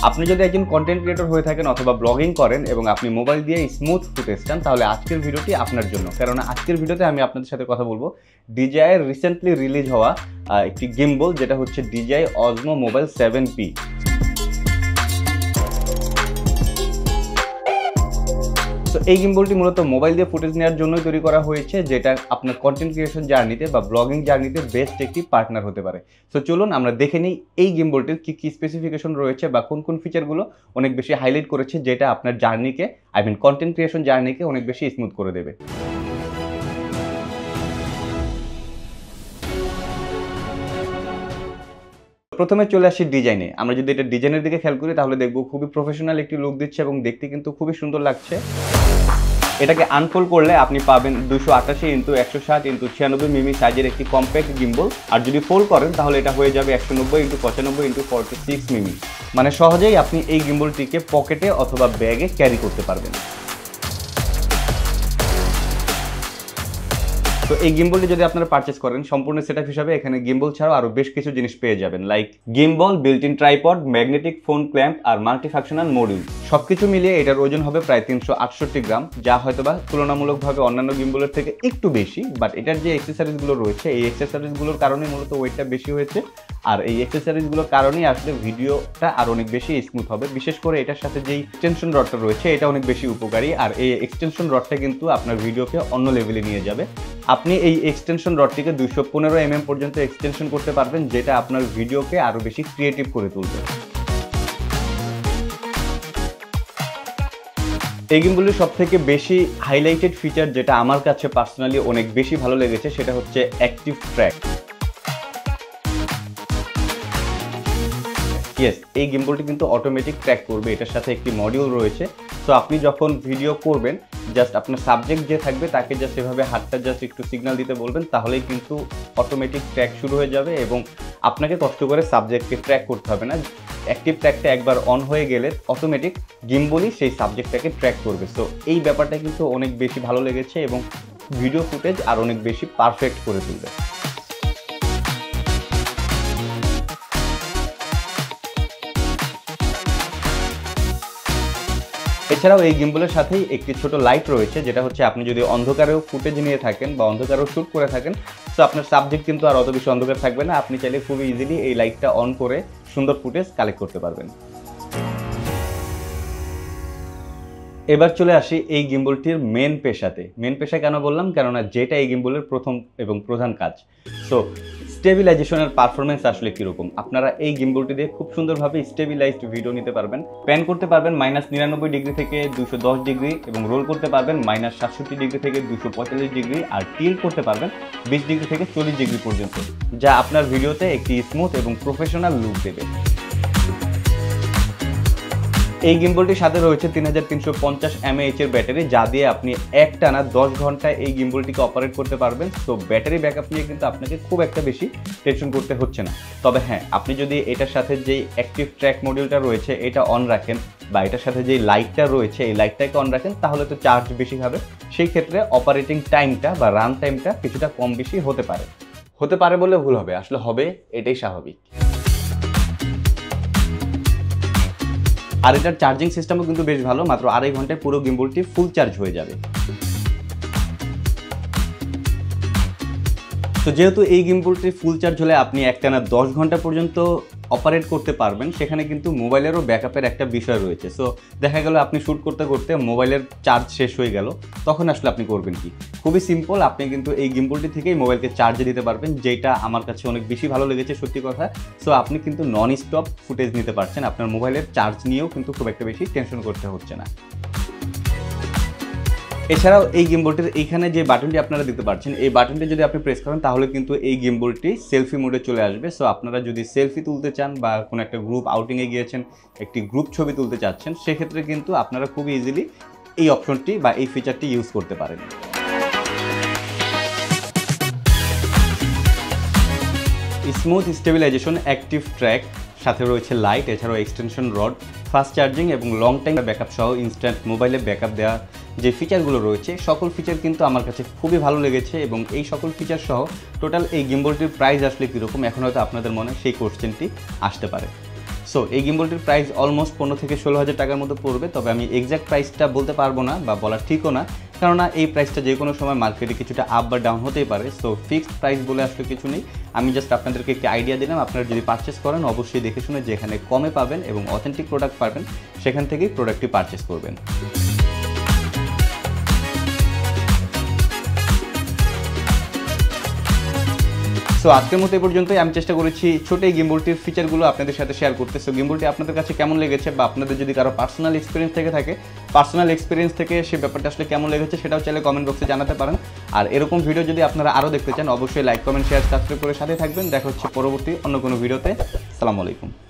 আপনি যদি একজন কন্টেন্ট ক্রিয়েটর হয়ে থাকেন অথবা ব্লগিং করেন এবং আপনি মোবাইল দিয়ে স্মুথ ফুটেজ চান, তাহলে আজকের ভিডিওটি আপনার জন্য। কারণ আজকের ভিডিওতে আমি আপনাদের সাথে কথা বলবো DJI এর রিসেন্টলি রিলিজ হওয়া একটি গিম্বল, যেটা হচ্ছে DJI Osmo Mobile 7P। তো এই গিম্বলটি মূলত মোবাইল দিয়ে ফুটেজ নেওয়ার জন্যই তৈরি করা হয়েছে, যেটা আপনার কন্টেন্ট ক্রিয়েশন জার্নিতে বা ব্লগিং জার্নিতে বেস্ট একটি পার্টনার হতে পারে। তো চলুন আমরা দেখে নিই এই গিম্বলটির কি কি স্পেসিফিকেশন রয়েছে বা কোন কোন ফিচারগুলো অনেক বেশি হাইলাইট করেছে, যেটা আপনার জার্নিকে কন্টেন্ট ক্রিয়েশন জার্নিকে অনেক বেশি স্মুথ করে দেবে। প্রথমে চলে আসি ডিজাইনে। আমরা যদি এটা ডিজাইনের দিকে খেয়াল করি তাহলে দেখব খুবই প্রফেশনাল একটি লুক দিচ্ছে এবং দেখতে কিন্তু খুবই সুন্দর লাগছে। এটাকে আনফোল্ড করলে আপনি পাবেন 288x160x96 মিমি সাইজের একটি কম্প্যাক্ট গিম্বল। আর যদি ফোল্ড করেন তাহলে এটা হয়ে যাবে 190x95x46 মিমি। মানে সহজেই আপনি এই গিম্বলটিকে পকেটে অথবা ব্যাগে ক্যারি করতে পারবেন। তো এই গিম্বলটি যদি আপনারা পারচেজ করেন, সম্পূর্ণ সেটআপ হিসাবে এখানে গিম্বল ছাড়াও আরো বেশ কিছু জিনিস পেয়ে যাবেন, like gimbal, built in tripod, magnetic phone clamp আর মাল্টিফাংশনাল মডিউল। সবকিছু মিলিয়ে এটার ওজন হবে প্রায় 368 গ্রাম, যা হয়তোবা তুলনামূলকভাবে অন্যান্য গিম্বলের থেকে একটু বেশি। বাট এটার যে অ্যাক্সেসরিজগুলো রয়েছে, এই অ্যাক্সেসরিজগুলোর কারণে মূলত ওয়েটটা বেশি হয়েছে। আর এই অ্যাক্সেসরিজগুলোর কারণেই আসলে ভিডিওটা আর অনেক বেশি স্মুথ হবে। বিশেষ করে এটার সাথে যেই এক্সটেনশন রডটা রয়েছে, এটা অনেক বেশি উপকারী। আর এই এক্সটেনশন রডটা কিন্তু আপনার ভিডিওকে অন্য লেভেলে নিয়ে যাবে। আপনি এই এক্সটেনশন রডটিকে 215 mm পর্যন্ত এক্সটেনশন করতে পারবেন, যেটা আপনার ভিডিওকে আরো বেশি ক্রিয়েটিভ করে তুলবে। এই গিম্বলের সবথেকে বেশি হাইলাইটেড ফিচার, যেটা আমার কাছে পার্সোনালি অনেক বেশি ভালো লেগেছে, সেটা হচ্ছে অ্যাক্টিভ ট্র্যাক। ইয়েস, এই গিম্বলটি কিন্তু অটোমেটিক ট্র্যাক করবে। এটার সাথে একটি মডিউল রয়েছে। তো আপনি যখন ভিডিও করবেন, জাস্ট আপনার সাবজেক্ট যে থাকবে তাকে জাস্ট এভাবে হাতটা জাস্ট একটু সিগন্যাল দিতে বলবেন, তাহলেই কিন্তু অটোমেটিক ট্র্যাক শুরু হয়ে যাবে এবং আপনাকে কষ্ট করে সাবজেক্টকে ট্র্যাক করতে হবে না। অ্যাক্টিভ ট্র্যাকটা একবার অন হয়ে গেলে অটোমেটিক গিম্বলই সেই সাবজেক্টটাকে ট্র্যাক করবে। সো এই ব্যাপারটা কিন্তু অনেক বেশি ভালো লেগেছে এবং ভিডিও ফুটেজ আর অনেক বেশি পারফেক্ট করে তুলবে। এছাড়াও এই গিম্বলের সাথেই একটি ছোট লাইট রয়েছে, যেটা হচ্ছে আপনি যদি অন্ধকারেও ফুটেজ নিয়ে থাকেন বা অন্ধকারেও শ্যুট করে থাকেন, তো আপনার সাবজেক্ট কিন্তু আর অত বেশি অন্ধকার থাকবে না। আপনি চাইলে খুবই ইজিলি এই লাইটটা অন করে সুন্দর ফুটেজ কালেক্ট করতে পারবেন। এবার চলে আসি এই গিম্বলটির মেন পেশাতে। মেন পেশা কেন বললাম? কেননা যেটা এই গিম্বলের প্রথম এবং প্রধান কাজ। সো স্টেবিলাইজেশনের পারফরমেন্স আসলে কীরকম? আপনারা এই গিম্বলটি দিয়ে খুব সুন্দরভাবে স্টেবিলাইজড ভিডিও নিতে পারবেন। প্যান করতে পারবেন -99 ডিগ্রি থেকে 210 ডিগ্রি এবং রোল করতে পারবেন -67 ডিগ্রি থেকে 245 ডিগ্রি, আর টিল্ট করতে পারবেন 20 ডিগ্রি থেকে 40 ডিগ্রি পর্যন্ত, যা আপনার ভিডিওতে একটি স্মুথ এবং প্রফেশনাল লুক দেবে। এই গিম্বলটির সাথে রয়েছে 3350 mAh এর ব্যাটারি, যা দিয়ে আপনি একটানা 10 ঘন্টা এই গিম্বলটিকে অপারেট করতে পারবেন। তো ব্যাটারি ব্যাকআপ নিয়ে কিন্তু আপনাকে খুব একটা বেশি টেনশন করতে হচ্ছে না। তবে হ্যাঁ, আপনি যদি এটার সাথে যেই অ্যাক্টিভ ট্র্যাক মডিউলটা রয়েছে এটা অন রাখেন, বা এটার সাথে যেই লাইটটা রয়েছে এই লাইটটাকে অন রাখেন, তাহলে তো চার্জ বেশি হবে। সেই ক্ষেত্রে অপারেটিং টাইমটা বা রান টাইমটা কিছুটা কম বেশি হতে পারে বলে ভুল হবে, আসলে হবে, এটাই স্বাভাবিক। আর এটার চার্জিং সিস্টেমও কিন্তু বেশ ভালো, মাত্র 2.5 ঘন্টায় পুরো গিম্বলটি ফুল চার্জ হয়ে যাবে। তো যেহেতু এই গিম্বলটি ফুল চার্জ হলে আপনি একটানা 10 ঘন্টা পর্যন্ত অপারেট করতে পারবেন, সেখানে কিন্তু মোবাইলেরও ব্যাকআপের একটা বিষয় রয়েছে। সো দেখা গেল আপনি শ্যুট করতে করতে মোবাইলের চার্জ শেষ হয়ে গেল, তখন আসলে আপনি করবেন কি? খুবই সিম্পল, আপনি কিন্তু এই গিম্বলটি থেকেই মোবাইলকে চার্জে দিতে পারবেন, যেটা আমার কাছে অনেক বেশি ভালো লেগেছে সত্যি কথা। সো আপনি কিন্তু নন স্টপ ফুটেজ নিতে পারছেন, আপনার মোবাইলের চার্জ নিয়েও কিন্তু খুব একটা বেশি টেনশন করতে হচ্ছে না। এছাড়াও এই গিম্বলটির এইখানে যে বাটনটি আপনারা দেখতে পাচ্ছেন, এই বাটনটি যদি আপনি প্রেস করেন তাহলে কিন্তু এই গিম্বলটি সেলফি মোডে চলে আসবে। সো আপনারা যদি সেলফি তুলতে চান বা কোনো একটা গ্রুপ আউটিংয়ে গিয়েছেন, একটি গ্রুপ ছবি তুলতে চাচ্ছেন, সেক্ষেত্রে কিন্তু আপনারা খুবই ইজিলি এই অপশনটি বা এই ফিচারটি ইউজ করতে পারেন। স্মুথ স্টেবিলাইজেশন, অ্যাক্টিভ ট্র্যাক, সাথে রয়েছে লাইট, এছাড়াও এক্সটেনশন রড, ফাস্ট চার্জিং এবং লং টাইম ব্যাকআপ সহ ইনস্ট্যান্ট মোবাইলে ব্যাকআপ দেওয়া যে ফিচারগুলো রয়েছে, সকল ফিচার কিন্তু আমার কাছে খুবই ভালো লেগেছে। এবং এই সকল ফিচার সহ টোটাল এই গিম্বলটির প্রাইস আসলে কীরকম, এখন হয়তো আপনাদের মনে সেই কোশ্চেনটি আসতে পারে। সো এই গিম্বলটির প্রাইস অলমোস্ট 15 থেকে 16,000 টাকার মতো পড়বে, তবে আমি এক্স্যাক্ট প্রাইসটা বলতে পারবো না বা বলা ঠিকও না, কেননা এই প্রাইসটা যে কোনো সময় মার্কেটে কিছুটা আপ বা ডাউন হতেই পারে। সো ফিক্সড প্রাইস বলে আসলে কিছু নেই, আমি জাস্ট আপনাদেরকে একটি আইডিয়া দিলাম। আপনারা যদি পারচেস করেন অবশ্যই দেখে শুনে যেখানে কমে পাবেন এবং অথেন্টিক প্রোডাক্ট পাবেন সেখান থেকেই প্রোডাক্টটি পারচেস করবেন। সো আজকের মতো এই পর্যন্তই। আমি চেষ্টা করেছি ছোট এই গিম্বলটির ফিচারগুলো আপনাদের সাথে শেয়ার করতে। সো গিম্বলটি আপনাদের কাছে কেমন লেগেছে বা আপনাদের যদি কারো পার্সোনাল এক্সপিরিয়েন্স থেকে থাকে, পার্সোনাল এক্সপিরিয়েন্স থেকে সে ব্যাপারটা আসলে কেমন লেগেছে সেটাও চাইলে কমেন্ট বক্সে জানাতে পারেন। আর এরকম ভিডিও যদি আপনারা আরও দেখতে চান অবশ্যই লাইক, কমেন্ট, শেয়ার, সাবস্ক্রাইব করে সাথে থাকবেন। দেখা হচ্ছে পরবর্তী অন্য কোনো ভিডিওতে। আসসালামু আলাইকুম।